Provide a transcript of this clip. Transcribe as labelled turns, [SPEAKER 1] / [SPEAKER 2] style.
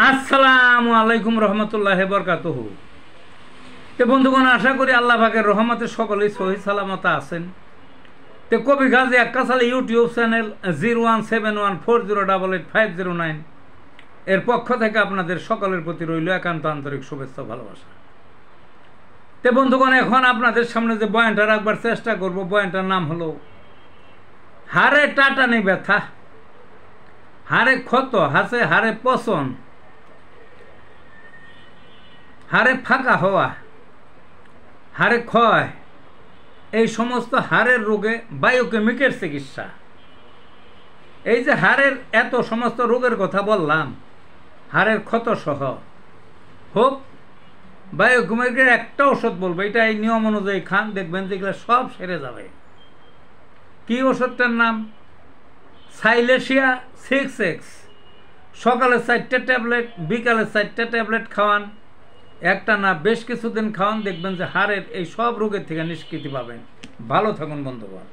[SPEAKER 1] আসসালামু আলাইকুম রহমতুল্লাহি বরকাতুহু। তো বন্ধুগণ, আশা করি আল্লাহ পাকের রহমতে সকলেই সহি সালামত আছেন। তো কবি গাজী আক্কাসালী ইউটিউব চ্যানেল 017140885009 এর পক্ষ থেকে আপনাদের সকলের প্রতি রইল একান্ত আন্তরিক শুভেচ্ছা ভালোবাসা। তো বন্ধুগণ, এখন আপনাদের সামনে যে বয়ানটা রাখবার চেষ্টা করব, বয়ানটার নাম হলো হাড়ে টাটানি ব্যথা, হাড়ে ক্ষত, হাড়ে পচন, হাড়ে ফাঁকা হওয়া, হাড়ে ক্ষয়, এই সমস্ত হাড়ের রোগে বায়োকেমিকের চিকিৎসা। এই যে হাড়ের এত সমস্ত রোগের কথা বললাম, হাড়ের ক্ষত সহ হোক, বায়োকেমিকের একটা ওষুধ বলবো, এটা এই নিয়ম অনুযায়ী খান, দেখবেন যেগুলো সব সেরে যাবে। কি ওষুধটার নাম? সাইলেশিয়া 6X। সকালে 4টে ট্যাবলেট, বিকালে 4টে ট্যাবলেট খাওয়ান, একটা না বেশ কিছুদিন খাওয়ান, দেখবেন যে হাড়ের এই সব রোগের থেকে নিষ্কৃতি পাবেন। ভালো থাকুন বন্ধুগণ।